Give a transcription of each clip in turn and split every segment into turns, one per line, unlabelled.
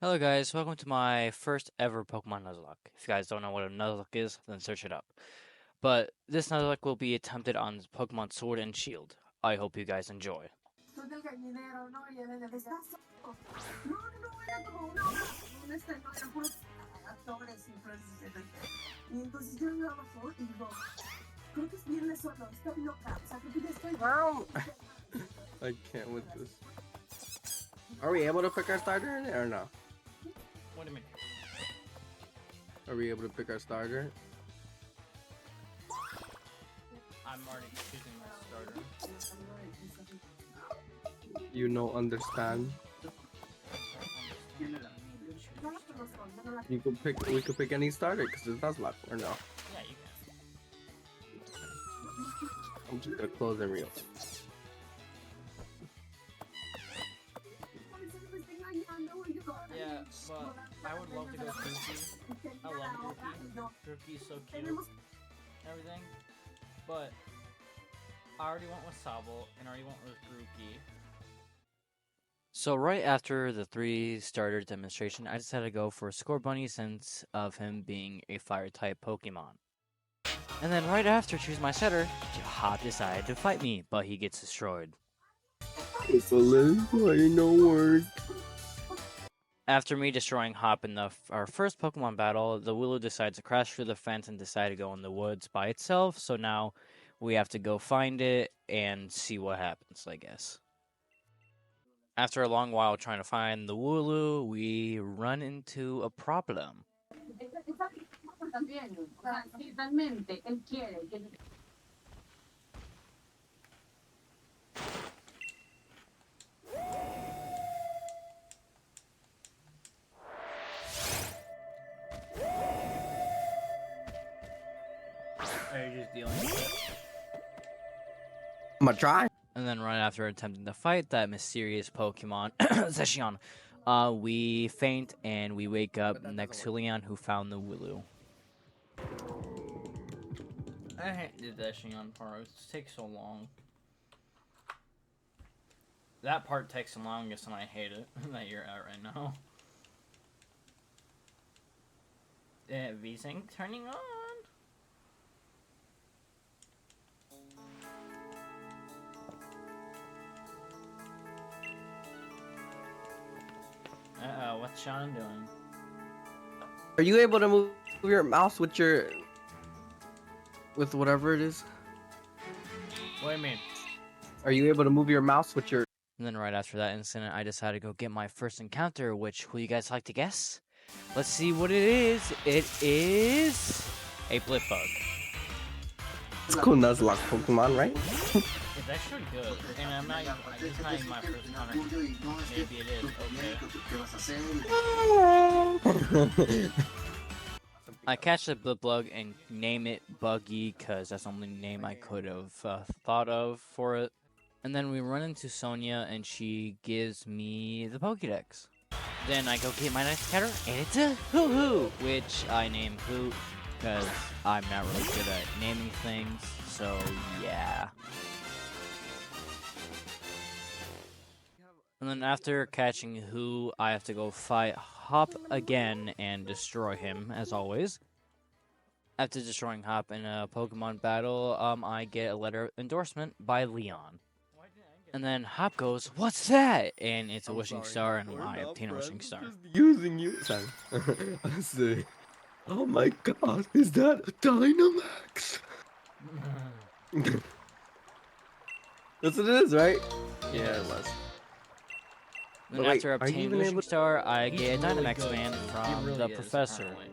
Hello guys, welcome to my first ever Pokemon Nuzlocke. If you guys don't know what a Nuzlocke is, then search it up. But this Nuzlocke will be attempted on Pokemon Sword and Shield. I hope you guys enjoy.
Wow. I can't with this. Are we able to pick our starter in it or no?
What do you mean?
Are we able to pick our starter?
I'm already choosing my starter.
You know, understand. You could pick. We could pick any starter because it does luck or no.
Yeah, you can.
I'm just gonna close and reopen.
Yeah, but I would love to go Grookey. I love Grookey. Grookey's so cute. Everything. But I already went with Sobble and I already went with Grookey. So right after the 3 starter demonstration, I decided to go for Scorbunny since of him being a fire-type Pokemon. And then right after choosing my setter, Hop decided to fight me, but he gets destroyed.
It's a little boy, no words.
After me destroying Hop in our first Pokemon battle, the Wooloo decides to crash through the fence and decide to go in the woods by itself, so now we have to go find it and see what happens, I guess. After a long while trying to find the Wooloo, we run into a problem. Are you just dealing with it?
I'm gonna try.
And then right after attempting to fight that mysterious Pokemon, Zeshion, we faint and we wake up next to Leon, who found the Wooloo. I hate the Zeshion part. It takes so long. That part takes the longest, and I hate it that you're out right now. V-Sync turning on. What's Sean doing?
Are you able to move your mouse with whatever it is?
What do you mean?
Are you able to move your mouse with your?
And then right after that incident, I decided to go get my first encounter, which will you guys like to guess? Let's see what it is. It is a Blipbug.
It's cool Nuzlocke Pokemon, right?
It's actually good, and I'm not even, it's not even my first encounter. Maybe it is, okay. I catch the Blipbug and name it Buggy, because that's the only name I could have thought of for it. And then we run into Sonia, and she gives me the Pokédex. Then I go get my next encounter, and it's a Hoo-Hoo, which I name Hoot, because I'm not really good at naming things, so yeah. And then after catching Who, I have to go fight Hop again and destroy him, as always. After destroying Hop in a Pokemon battle, I get a letter of endorsement by Leon. And then Hop goes, "What's that?" And it's a wishing star, and I obtain a wishing star.
Just using you. Sorry. I see. Oh my god, is that a Dynamax? That's what it is, right? Yeah, it was.
Then
But
after
wait, are you
obtaining
even
Wishing
able-
Star, I
He's
get a
really
Dynamax
good.
Man
He
from
really
the
is,
Professor.
apparently.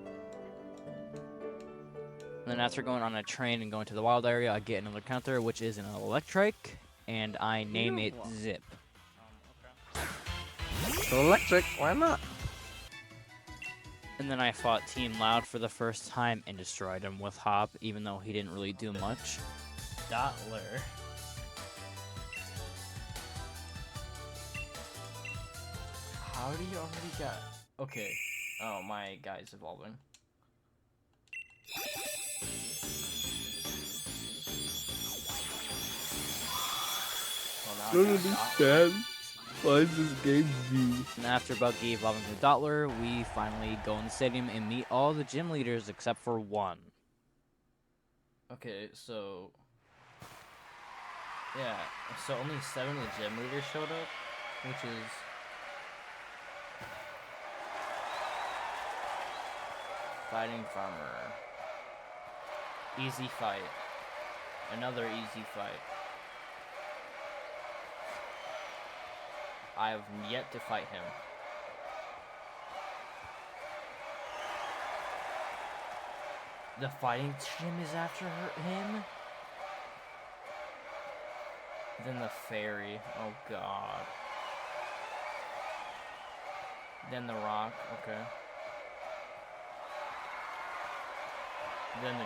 Then after going on a train and going to the wild area, I get another counter, which is an Electric, and I name it Zip.
So electric, why not?
And then I fought Team Loud for the first time and destroyed him with Hop, even though he didn't really do much. Dotler. How do you already got... Okay. Oh, my guy's evolving. Well, now I
Don't
got Dotler.
understand. Why is this game B?
And after Buggy evolving to Dottler, we finally go in the stadium and meet all the gym leaders except for one. Okay, so... yeah, so only 7 of the gym leaders showed up, which is... Fighting Farmer. Easy fight. Another easy fight. I have yet to fight him. The fighting gym is after him? Then the fairy. Oh god. Then the rock. Okay. Then the...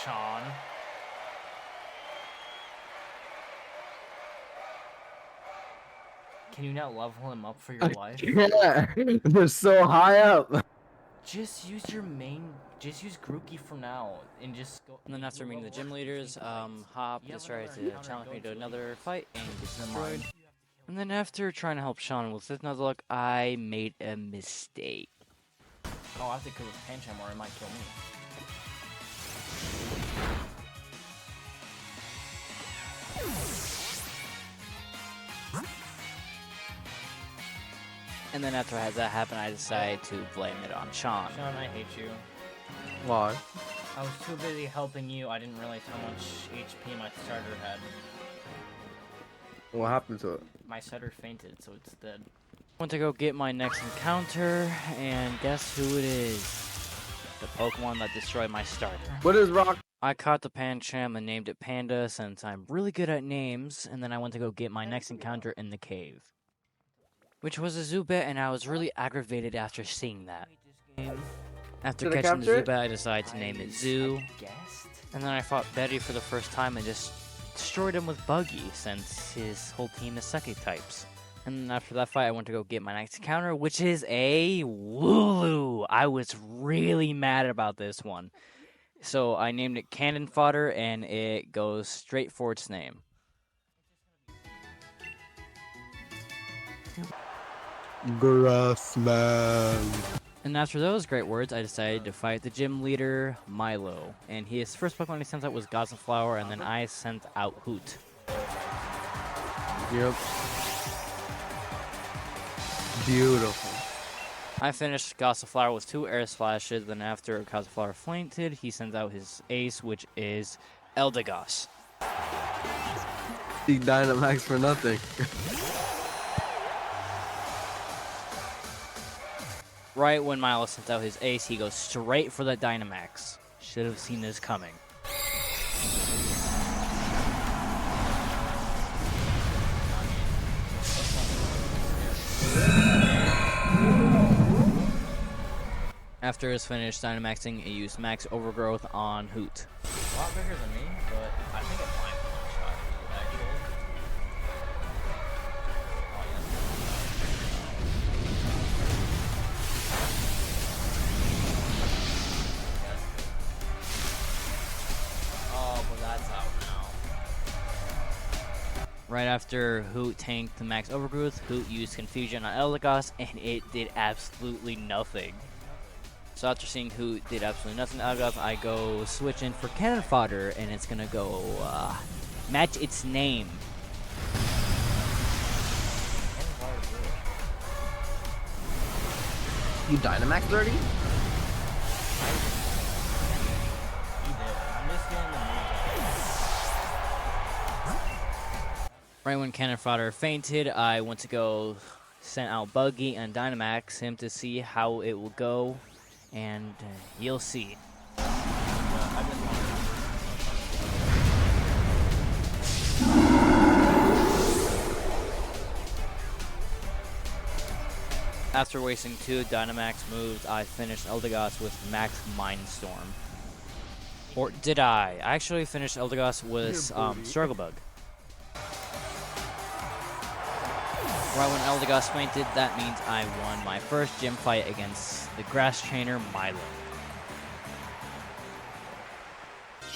Sean. Can you not level him up for your life?
Yeah, they're so high up.
Just use your main... just use Grookey for now, and just go... And then after meeting the gym leaders, Hop decided to challenge me to another fight, and gets destroyed. And then after trying to help Sean with his Nuzlocke, I made a mistake. Oh, I have to kill this Pancham or it might kill me. And then after that happened, I decided to blame it on Sean. Sean, I hate you.
Why?
I was too busy helping you, I didn't realize how much HP my starter had.
What happened to it?
My starter fainted, so it's dead. I went to go get my next encounter, and guess who it is? The Pokemon that destroyed my starter.
What is rock?
I caught the Pancham and named it Panda since I'm really good at names, and then I went to go get my next encounter in the cave. Which was a Zubat, and I was really aggravated after seeing that. After catching the Zubat, I decided to name it Zoo. And then I fought Betty for the first time and just destroyed him with Buggy, since his whole team is Psychic types. And then after that fight, I went to go get my next encounter, which is a Wooloo. I was really mad about this one. So I named it Cannon Fodder, and it goes straight for its name.
Grassman.
And after those great words, I decided to fight the gym leader, Milo. And his first Pokemon he sent out was Gossiflower, and then I sent out Hoot.
Yep. Beautiful.
I finished Gossiflower with 2 Air Splashes, then after Gossiflower fainted, he sends out his ace, which is Eldegoss.
He Dynamax for nothing.
Right when Milo sent out his ace, he goes straight for the Dynamax. Should have seen this coming. After it's finished Dynamaxing, it used Max Overgrowth on Hoot. A lot bigger than me, but I think it might be one shot, actually. Oh, but that's out now. Right after Hoot tanked the Max Overgrowth, Hoot used Confusion on Eldegoss, and it did absolutely nothing. So after seeing Hoot did absolutely nothing to Eldegoss, I go switch in for Cannon Fodder, and it's gonna go match its name.
You Dynamax already?
Right when Cannon Fodder fainted, I went to go send out Buggy and Dynamax him to see how it will go, and you'll see. After wasting 2 Dynamax moves, I finished Eldegoss with Max Mindstorm. Or did I? I actually finished Eldegoss with Struggle Bug. Right when Eldegoss fainted, that means I won my first gym fight against the grass trainer Milo.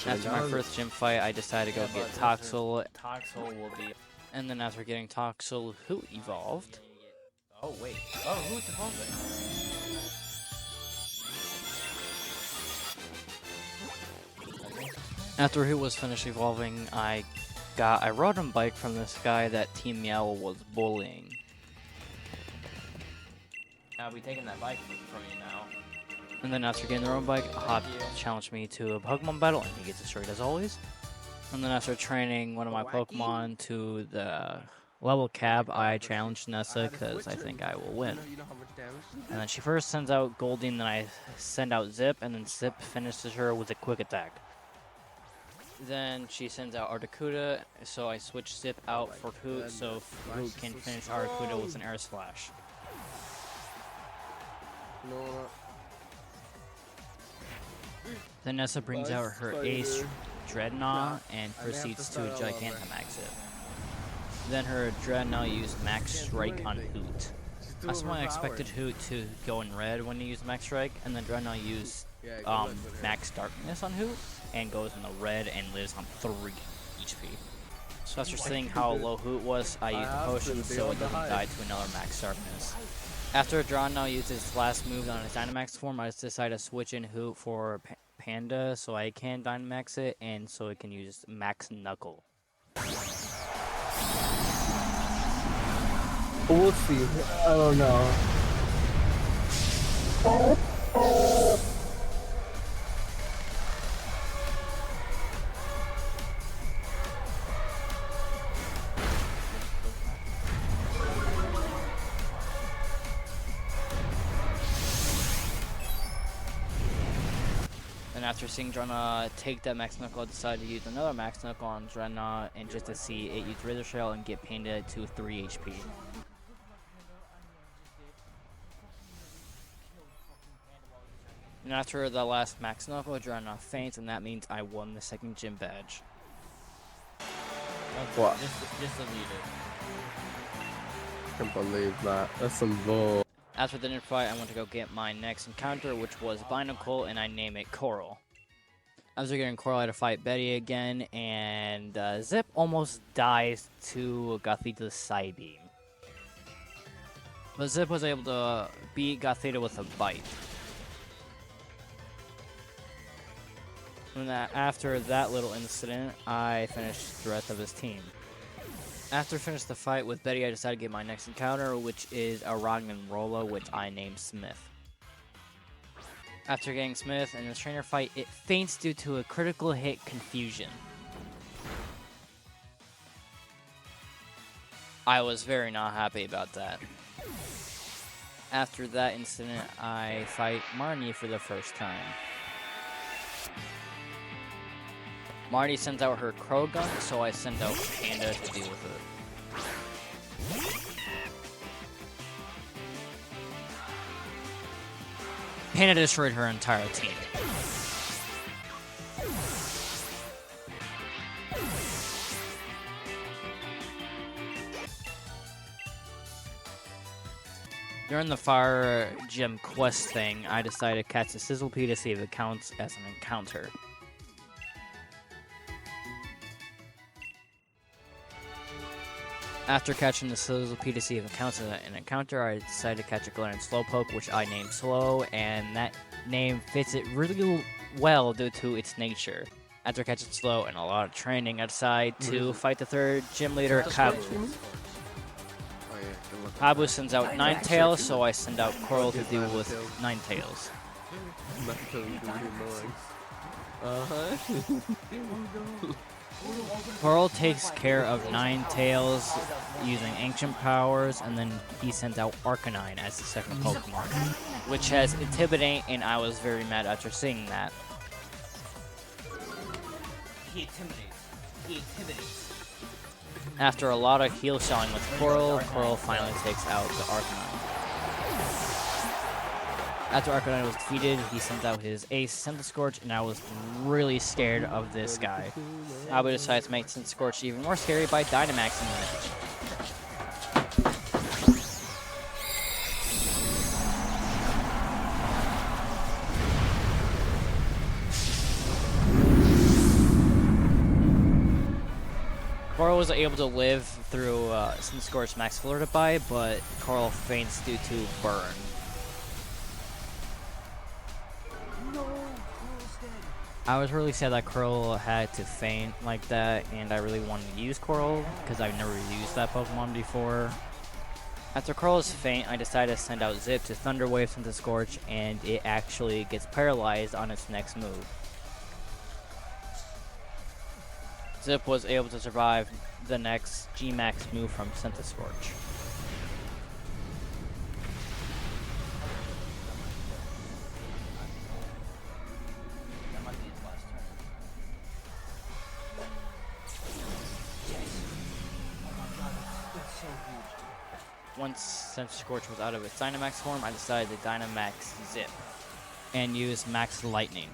After my first gym fight, I decided to go get Toxel.
Toxel will be.
And then after getting Toxel, who evolved?
Oh wait. Oh, who's evolving?
After Hoot was finished evolving, I rode a bike from this guy that Team Meow was bullying.
I'll be taking that bike from you now.
And then after getting the road bike, Hop challenged me to a Pokemon battle, and he gets destroyed as always. And then after training one of my Pokemon to the level cap, I challenged Nessa because I think I will win. And then she first sends out Goldeen, then I send out Zip, and then Zip finishes her with a quick attack. Then she sends out Articuno, so I switch Zip out for Hoot, so Hoot can finish Articuno with an Air Slash. Then Nessa brings out her Ace Dreadnought and proceeds to Gigantamax it. Then her Dreadnought used Max Strike on Hoot. That's why I expected Hoot to go in red when he used Max Strike, and then Dreadnought used Max Darkness on Hoot, and goes in the red and lives on 3 HP. So after seeing how low Hoot was, I used a potion so it doesn't die to another Max Darkness. After Dreadnought used his last move on his Dynamax form, I decided to switch in Hoot for Panda so I can Dynamax it, and so it can use Max Knuckle.
We'll see. I don't know.
And after seeing Dreadnought take that Max Knuckle, I decided to use another Max Knuckle on Dreadnought, and just to see it use Razor Shell and get Panda to 3 HP. And after the last Max Knuckle, Dreadnought faints, and that means I won the second gym badge.
What?
Just delete it.
I can't believe that. That's some bull.
After the fight, I went to go get my next encounter, which was Binacle, and I name it Coral. After getting Coral, I had to fight Betty again, and Zip almost dies to Gothita's Psybeam. But Zip was able to beat Gothita with a bite. And after that little incident, I finished the rest of his team. After finishing the fight with Betty, I decided to get my next encounter, which is a Roggenrola, which I named Smith. After getting Smith in the trainer fight, it faints due to a critical hit confusion. I was very not happy about that. After that incident, I fight Marnie for the first time. Marty sends out her Crow Gun, so I send out Panda to deal with it. Panda destroyed her entire team. During the Fire Gym quest thing, I decided to catch the Sizzlepea to see if it counts as an encounter. After catching the Sizzlepea to see if it counts as an encounter, I decided to catch a Galarian Slowpoke, which I named Slow, and that name fits it really well due to its nature. After catching Slow and a lot of training, I decided to fight the third gym leader, Kabu. Kabu sends out Ninetales, so I send out Coral to deal with Ninetales. Coral takes care of Ninetales using Ancient Powers, and then he sends out Arcanine as the second Pokemon, which has Intimidate, and I was very mad after seeing that.
He intimidates. He intimidates.
After a lot of heal showing with Coral, Coral finally takes out the Arcanine. After Arcanine was defeated, he sent out his ace, Scorch, and I was really scared of this guy. Abu decides to make Scorch even more scary by Dynamaxing it. Coral was able to live through Scorch Max Flirtify, but Coral faints due to burn. I was really sad that Coral had to faint like that, and I really wanted to use Coral because I've never used that Pokemon before. After Coral's faint, I decided to send out Zip to Thunder Wave into Scorch, and it actually gets paralyzed on its next move. Zip was able to survive the next G-Max move from Scorch. Once Scorch was out of its Dynamax form, I decided to Dynamax Zip and use Max Lightning.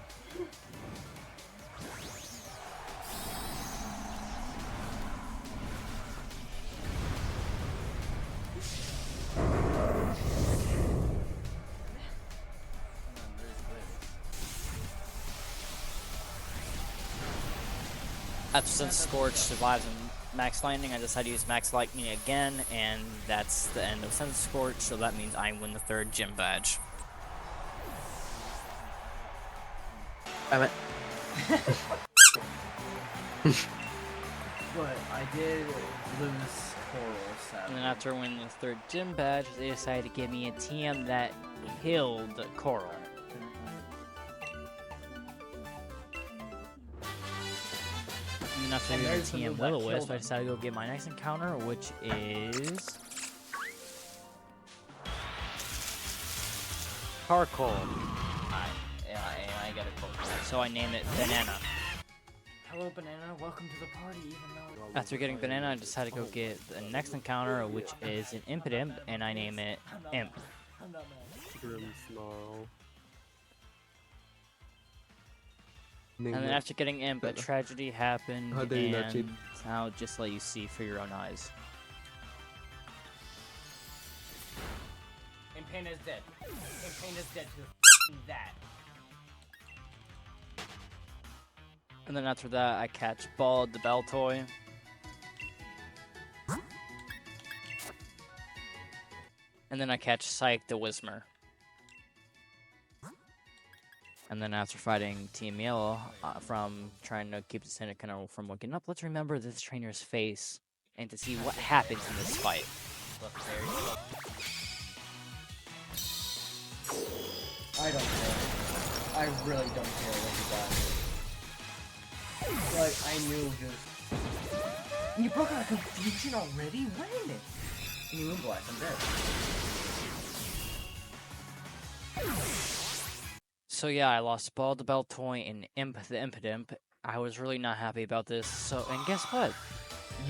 After Scorch survives in Max Lightning, I decided to use Max Lightning again, and that's the end of Scorch, so that means I win the 3rd gym badge.
Damn it.
But I did lose Coral, sadly.
And then after winning the 3rd gym badge, they decided to give me a TM that killed Coral. And after getting TM Will-O-Wisp, I decided to go get my next encounter, which is Charcoal.
I got a Pokemon.
So I name it Banana.
Hello, Banana. Welcome to the party. Even though
After getting Banana, I decided to go get the next encounter, which is an Impidimp, and I name it Imp.
I'm not mad.
Grimmsnarl.
And then after getting Imp, a tragedy happened, and I'll just let you see for your own eyes.
Impane is dead. Impane is dead to f***ing that.
And then after that, I catch Bald the Baltoy. And then I catch Psych the Whismer. And then after fighting Team Yellow from trying to keep the Syndicate from waking up, let's remember this trainer's face and to see what happens in this fight.
I don't care. I really don't care what you got. Like, I knew just... You broke out of confusion already? When? And you Moonblast, I'm dead.
So yeah, I lost Ball the Baltoy and Imp the Impidimp. I was really not happy about this, so, and guess what?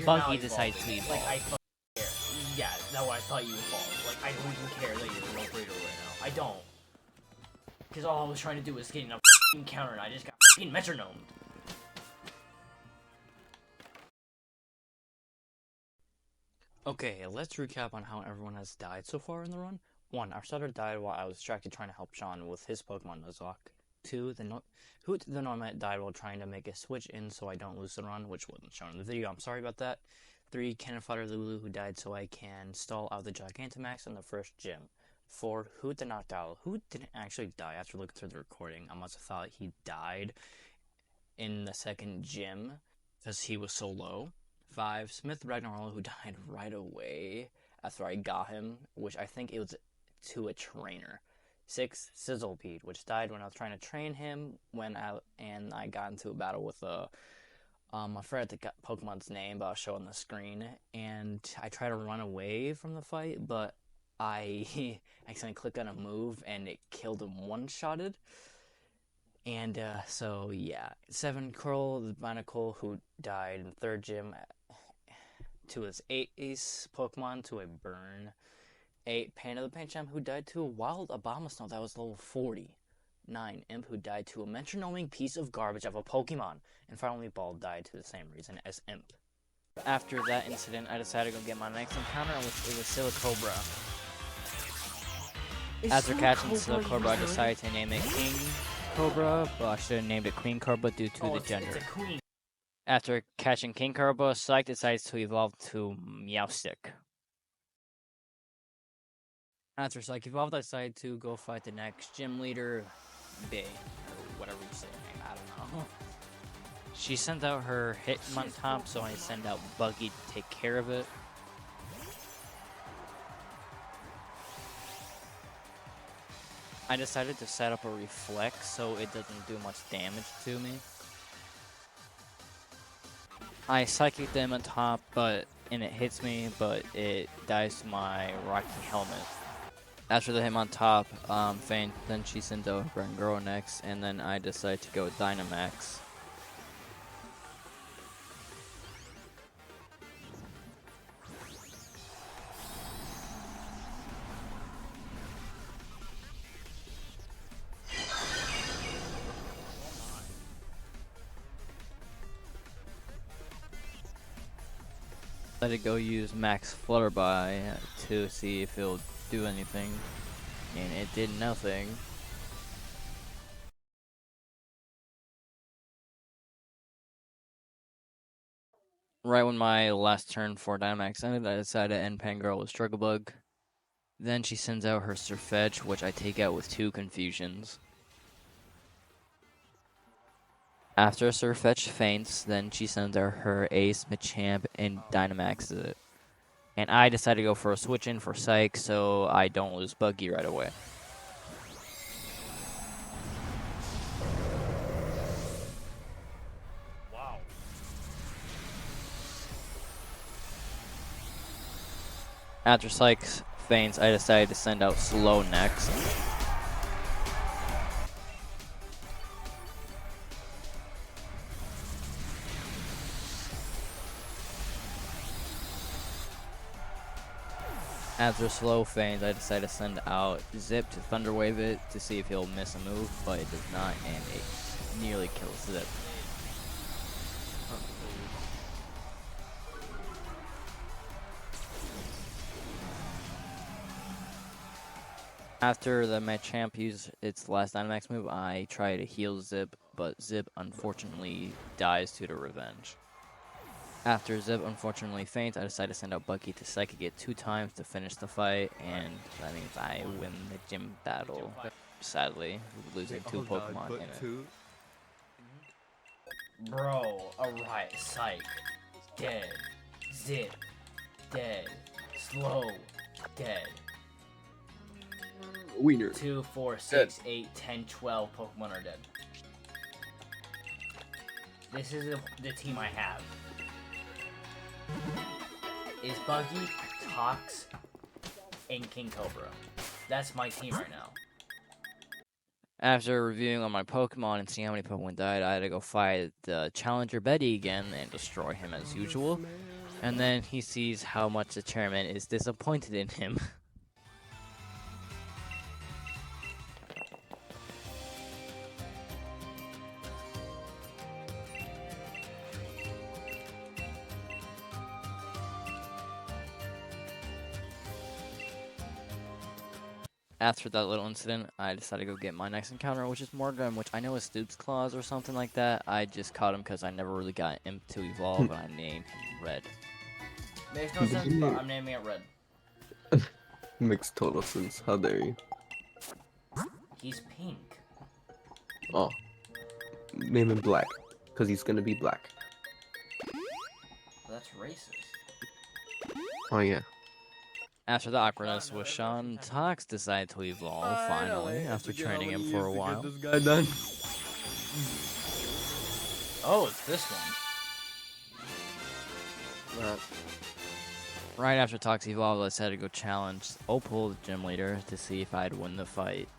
Buggy decides to evolve.
Like, I fucking care. Yeah, that's why I thought you evolved. Like, I don't even care that you're an operator right now. I don't. Because all I was trying to do was get in a f***ing counter and I just got f***ing metronomed.
Okay, let's recap on how everyone has died so far in the run. 1. Our starter died while I was distracted trying to help Sean with his Pokemon Nuzlocke. 2. The Normat died while trying to make a switch in so I don't lose the run, which wasn't shown in the video. I'm sorry about that. 3. Cannon Fodder Lulu, who died so I can stall out the Gigantamax in the first gym. 4. Hoot the Noctowl, who didn't actually die after looking through the recording. I must have thought he died in the second gym because he was so low. 5. Smith Ragnarol, who died right away after I got him, which I think it was to a trainer. 6. Sizzlepede, which died when I was trying to train him and I got into a battle with I forgot the Pokemon's name, but I'll show on the screen, and I tried to run away from the fight, but I accidentally clicked on a move and it killed him one-shotted. And so yeah. 7. Coral the Binacle, who died in third gym to his ace Pokemon to a burn. 8. Panda the Pancham, who died to a wild Abomasnow that was level 40. 9. Imp, who died to a metronoming piece of garbage of a Pokemon. And finally, Ball died to the same reason as Imp. After that incident, I decided to go get my next encounter, which is a Silicobra. After catching Silicobra, I decided to name it King Cobra, but I should have named it Queen Cobra due to the gender. After catching King Carbo, Psych decides to evolve to Meowstick. After Psych evolved, I decided to go fight the next gym leader, Bay, or whatever you say her name, I don't know. She sent out her Hitmontop, so I send out Buggy to take care of it. I decided to set up a Reflect so it doesn't do much damage to me. I Psychic them on top, and it hits me, but it dies to my Rocky Helmet. After the hit on top, Faint, then she sends out Granguro next, and then I decide to go Dynamax. I had to go use Max Flutterby to see if it'll do anything, and it did nothing. Right when my last turn for Dynamax ended, I decided to end Pangirl with Struggle Bug. Then she sends out her Surfetch, which I take out with 2 Confusions. After Surfetch faints, then she sends out her Ace, Machamp, and Dynamaxes it. And I decide to go for a switch in for Psych so I don't lose Buggy right away. Wow. After Psych faints, I decided to send out Slow next. After Slow faints, I decided to send out Zip to Thunder Wave it to see if he'll miss a move, but it does not, and it nearly kills Zip. After the Machamp used its last Dynamax move, I try to heal Zip, but Zip unfortunately dies to the revenge. After Zip unfortunately faints, I decide to send out Bucky to Psychic it 2 times to finish the fight, and that means I win the gym battle. Sadly, losing 2 Pokemon in it. Bro, alright, Psych, dead. Zip, dead. Slow, dead.
Wiener.
2, 4, 6, 8, 10, 12 Pokemon are dead. This is the team I have. Is Buggy, Tox, and King Cobra. That's my team right now. After reviewing on my Pokemon and seeing how many Pokemon died, I had to go fight the Challenger Betty again and destroy him as usual. And then he sees how much the chairman is disappointed in him. After that little incident, I decided to go get my next encounter, which is Morgan, which I know is Stoop's Claws or something like that. I just caught him because I never really got him to evolve, and I named him Red. Makes no sense, but I'm naming it Red.
Makes total sense. How dare you?
He's pink.
Oh. Name him Black, because he's gonna be black.
Well, that's racist.
Oh, yeah.
After the awkwardness with Sean, Tox decided to evolve finally after training him for a while.
Get this guy done.
Oh, it's this one. Right after Tox evolved, I decided to go challenge Opal, the gym leader, to see if I'd win the fight.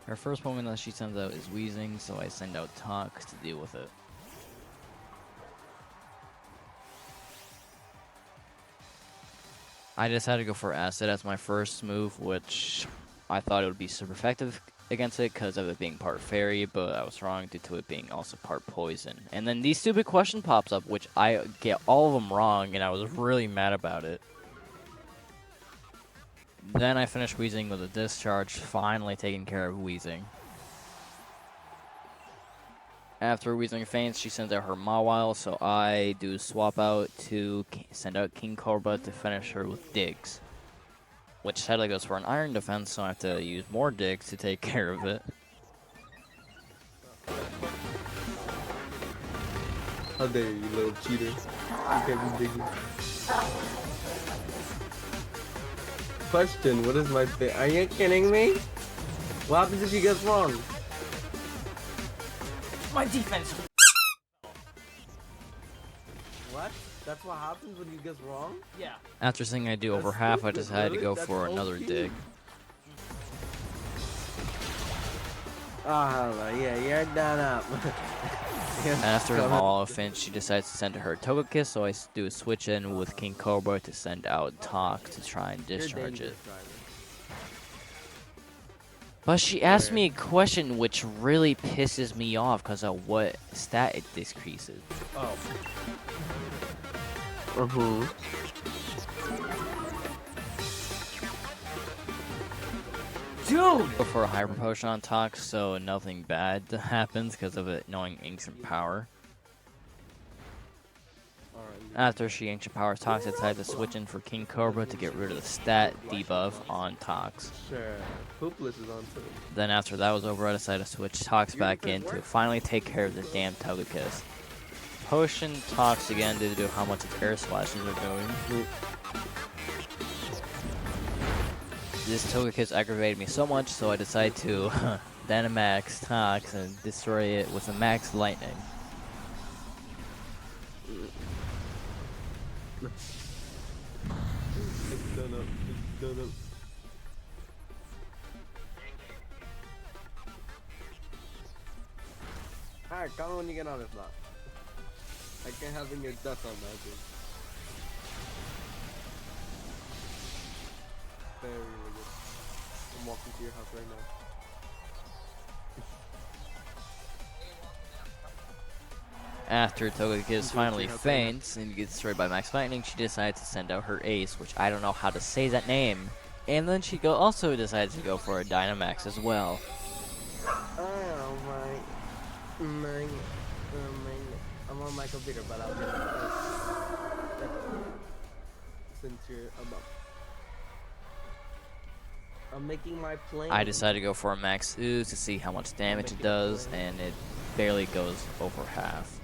Her first Pokemon that she sends out is Weezing, so I send out Tox to deal with it. I decided to go for Acid as my first move, which I thought it would be super effective against it because of it being part Fairy, but I was wrong due to it being also part Poison. And then these stupid question pops up, which I get all of them wrong, and I was really mad about it. Then I finished Weezing with a Discharge, finally taking care of Weezing. After Weezing faints, she sends out her Mawile, so I do swap out to send out King Cobra to finish her with Digs. Which sadly goes for an Iron defense, so I have to use more Digs to take care of it.
How dare you, little cheater. You can't be digging. Question, what is my fit? Are you kidding me? What happens if you guess wrong?
My defense!
What? That's what happens when you guess wrong?
Yeah. After seeing I do over half, I decided to go for another dig.
Oh, hello. Yeah, you're done up.
After Mawile faints, she decides to send her Togekiss, so I do a switch in with King Cobra to send out Talk to try and discharge it. But she asked me a question which really pisses me off because of what stat it decreases.
Oh. Dude!
Go for a Hyper Potion on Tox, so nothing bad happens because of it knowing Ancient Power. After she Ancient Powers Tox, I decided to switch in for King Cobra to get rid of the stat debuff on Tox.
Sure. Poopless is on too.
Then after that was over, I decided to switch Tox back in to finally take care of the damn Togekiss. Potion Tox again due to how much its air slashes are doing. This Togekiss aggravated me so much, so I decided to Dynamax Tox and destroy it with a Max Lightning.
Alright, call me when you get on this lot. I can't have in your dust on that dude. Very good. I'm walking to your house right now.
After Togekiss finally faints and gets destroyed by Max Lightning, she decides to send out her Ace, which I don't know how to say that name. And then she also decides to go for a Dynamax as well.
Oh my. I'm on my computer, but I'll get it. Since you're above. I'm making my plane.
I decided to go for a Max Ooze to see how much damage it does, and it barely goes over half.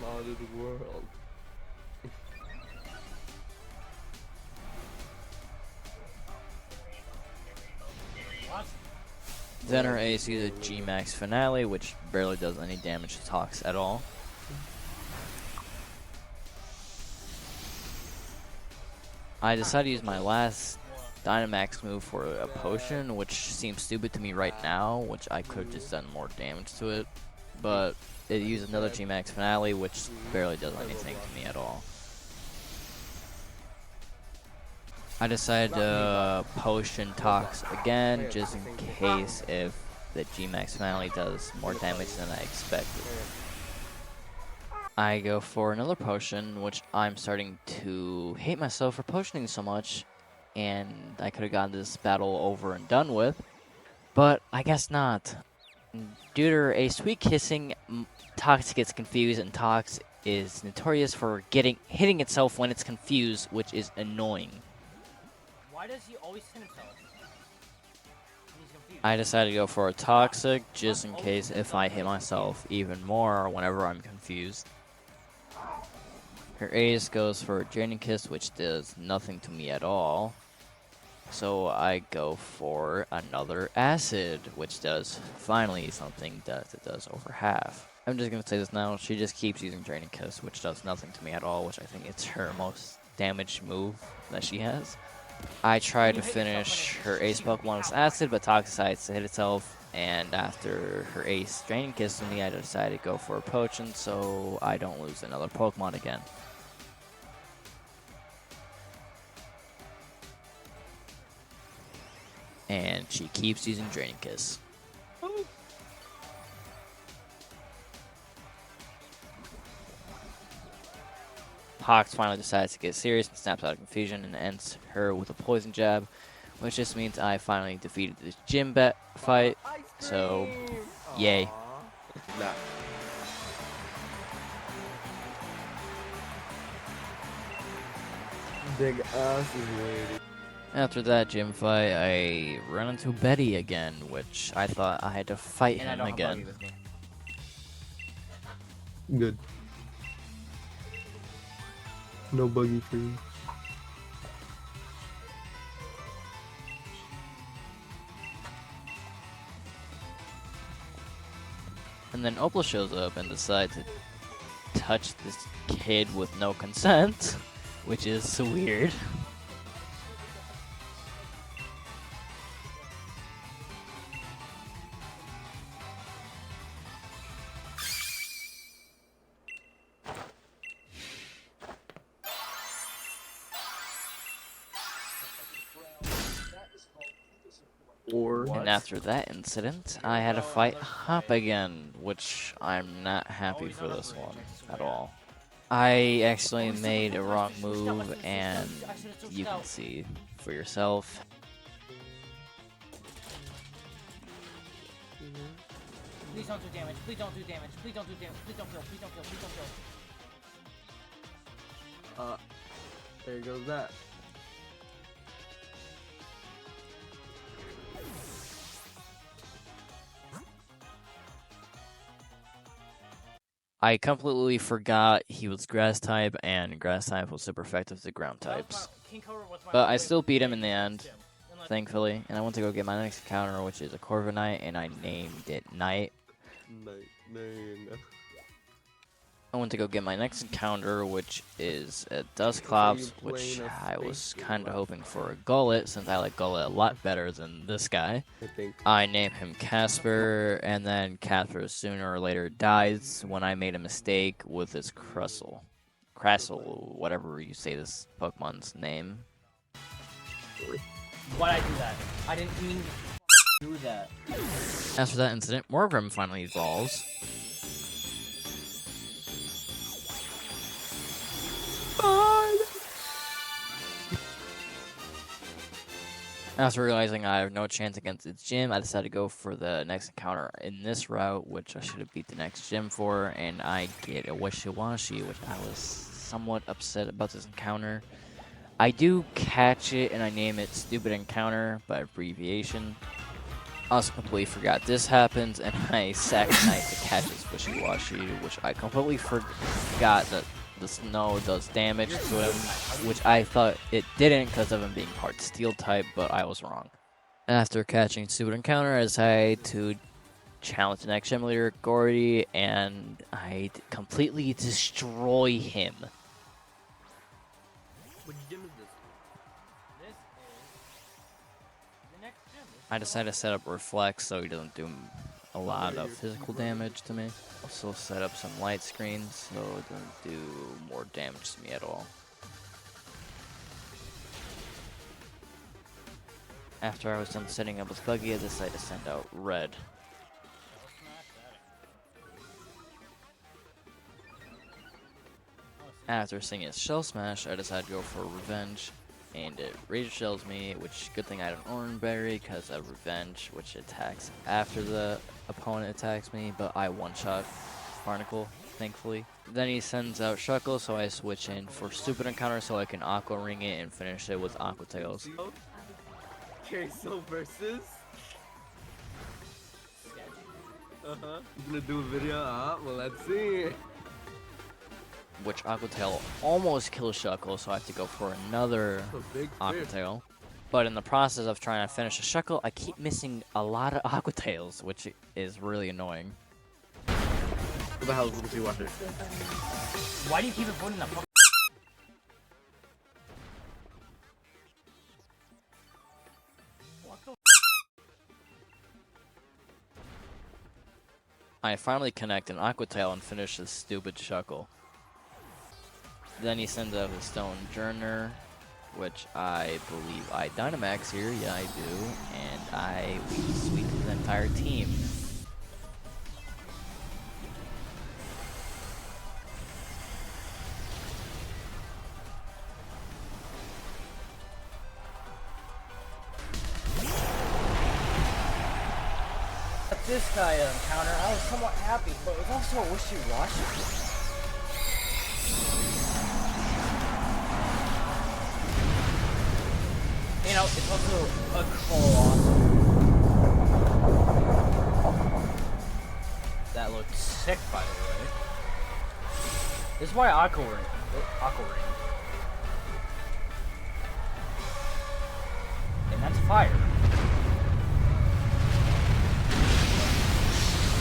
I'm out of the world.
Then her Ace uses a G-Max Finale, which barely does any damage to Tox at all. I decided to use my last Dynamax move for a potion, which seems stupid to me right now, which I could have just done more damage to it. But it used another G-Max Finale, which barely does anything to me at all. I decided to potion Tox again, just in case if the G-Max Finale does more damage than I expected. I go for another potion, which I'm starting to hate myself for potioning so much, and I could have gotten this battle over and done with, but I guess not. Due to a sweet kissing, Tox gets confused, and Tox is notorious for hitting itself when it's confused, which is annoying. Why does he always hit himself? I decided to go for a Toxic, just in case if I hit myself even more whenever I'm confused. Her Ace goes for a Draining Kiss, which does nothing to me at all. So I go for another Acid, which does finally something that it does over half. I'm just going to say this now, she just keeps using Draining Kiss, which does nothing to me at all, which I think it's her most damaged move that she has. I try to finish her Ace Pokemon with Acid, but Tox decides to hit itself, and after her Ace Draining Kiss me, I decided to go for a Potion so I don't lose another Pokemon again. And she keeps using Draining Kiss. Pox finally decides to get serious and snaps out of confusion and ends her with a poison jab, which just means I finally defeated this gym fight. So, yay.
Nah. Big ass is waiting.
After that gym fight, I ran into Betty again, which I thought I had to fight
And I
him
don't have Buggy
again.
with me.
Good. No buggy for you.
And then Opal shows up and decides to touch this kid with no consent, which is so weird. And after that incident, I had to fight Hop again, which I'm not happy for this one at all. I actually made a wrong move, and you can see for yourself.
Please don't do damage. Please don't do damage. Please don't do damage. Please don't kill. Please don't kill. Please don't kill.
There goes that.
I completely forgot he was grass type, and grass type was super effective to ground types. But I still beat him in the end, thankfully, and I went to go get my next encounter, which is a Corviknight, and I named it Night. I went to go get my next encounter, which is a Dusclops, which I was kind of hoping for a Gullet, since I like Gullet a lot better than this guy. I named him Casper, and then Casper sooner or later dies when I made a mistake with his Crustle. Crastle, whatever you say this Pokemon's name.
Why'd I do that? I didn't mean to do that.
After that incident, Morgrem finally evolves. After realizing I have no chance against its gym, I decided to go for the next encounter in this route, which I should have beat the next gym for, and I get a Wishiwashi, which I was somewhat upset about this encounter. I do catch it, and I name it Stupid Encounter by abbreviation. I also completely forgot this happens, and I sack Knight to catch this Wishiwashi, which I completely forgot that the snow does damage to him, which I thought it didn't because of him being part steel type, but I was wrong. After catching Stupid Encounter, I decided to challenge the next gym leader, Gordy, and I completely destroy him.
Which gym is this?
This is the next gym.
I decided to set up Reflex so he doesn't do a lot of physical damage to me. Also set up some light screens so it doesn't do more damage to me at all. After I was done setting up with Buggy, I decided to send out Red. After seeing its Shell Smash, I decided to go for Revenge, and it Razor Shells me, which good thing I had an Orange Berry because of Revenge, which attacks after the opponent attacks me, but I one-shot Barnacle, thankfully. Then he sends out Shuckle, so I switch in for Stupid Encounter so I can Aqua Ring it and finish it with Aqua Tails.
Okay, so versus. You gonna do a video? Well, let's see.
Which Aqua Tail almost kills Shuckle, so I have to go for another Aqua Tail. But in the process of trying to finish a Shuckle, I keep missing a lot of Aqua Tails, which is really annoying.
What the hell is Wishiwashi?
Why do you keep avoiding that? What the?
I finally connect an Aqua Tail and finish this stupid Shuckle. Then he sends out his Stone Journer, which I believe I Dynamax here. Yeah, I do. And I sweep the entire team.
This guy encounter, I was somewhat happy, but it was also a wishy-washy.
it's also a colossal. That looked sick, by the way. This is why Aqua Ring. And that's fire.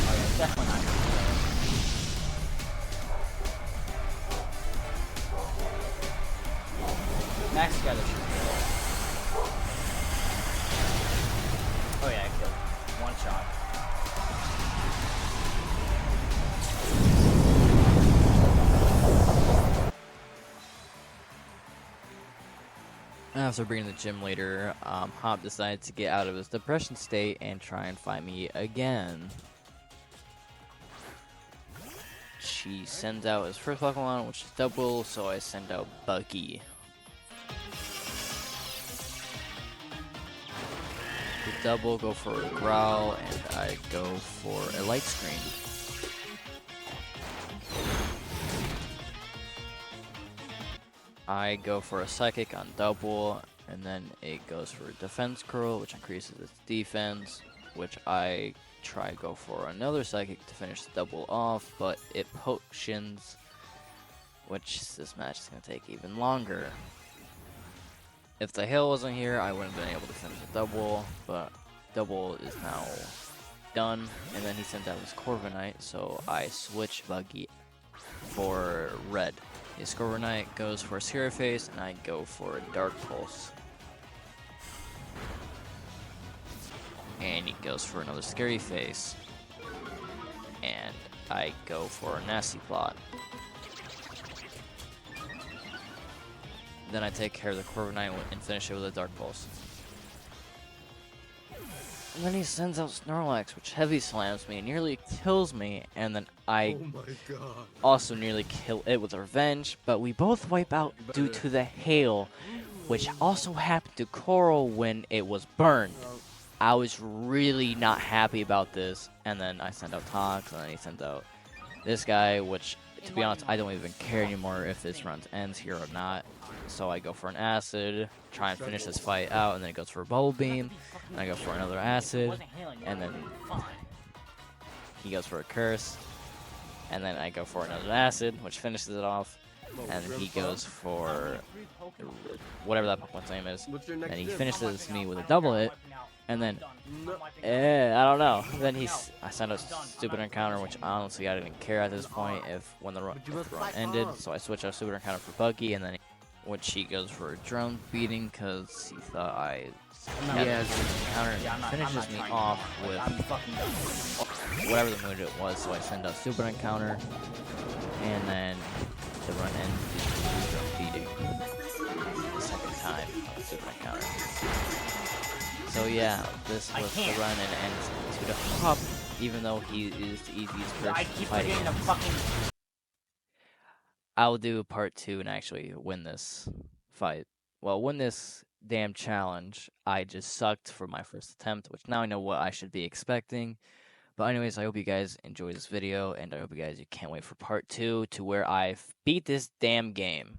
Oh yeah, it's definitely not. Max got a shoot. Oh yeah, I killed him. One shot.
After being in the gym later, Hop decided to get out of his depression state and try and find me again. She sends out his first Pokemon, which is Double, so I send out Buggy. The Double, go for a Growl, and I go for a Light Screen. I go for a Psychic on Double, and then it goes for a Defense Curl, which increases its defense, which I try to go for another Psychic to finish the Double off, but it potions, which this match is going to take even longer. If the hail wasn't here, I wouldn't have been able to finish the Double, but Double is now done, and then he sent out his Corviknight, so I switch Buggy for Red. His Corviknight goes for a Scary Face, and I go for a Dark Pulse. And he goes for another Scary Face. And I go for a Nasty Plot. Then I take care of the Corviknight and finish it with a Dark Pulse. And then he sends out Snorlax, which heavy slams me and nearly kills me, and then I also nearly kill it with Revenge, but we both wipe out due to the hail, which also happened to Coral when it was burned. I was really not happy about this, and then I sent out Tox, and then he sent out this guy, which, to be honest, I don't even care anymore if this run ends here or not. So I go for an Acid, try and finish this fight out, and then it goes for a Bubble Beam, and I go for another Acid, and then he goes for a Curse, and then I go for another Acid, which finishes it off, and he goes for whatever that Pokemon's name is, and he finishes me with a Double Hit, and then, I don't know, then I sent a Stupid Encounter, which honestly I didn't care at this point when the run ended, so I switched out Stupid Encounter for Buggy, and then which he goes for a Drone Beating because he thought I had a counter and finishes me off with whatever the mood it was, so I send out Super Encounter, and then the run ends with Drone Beating the second time on Super Encounter. So yeah, this was the run and ends to the Hop, even though he is the easiest person to fight against. I'll do part 2 and actually win this fight. Well, win this damn challenge. I just sucked for my first attempt, which now I know what I should be expecting. But anyways, I hope you guys enjoy this video, and I hope you guys can't wait for part 2 to where I beat this damn game.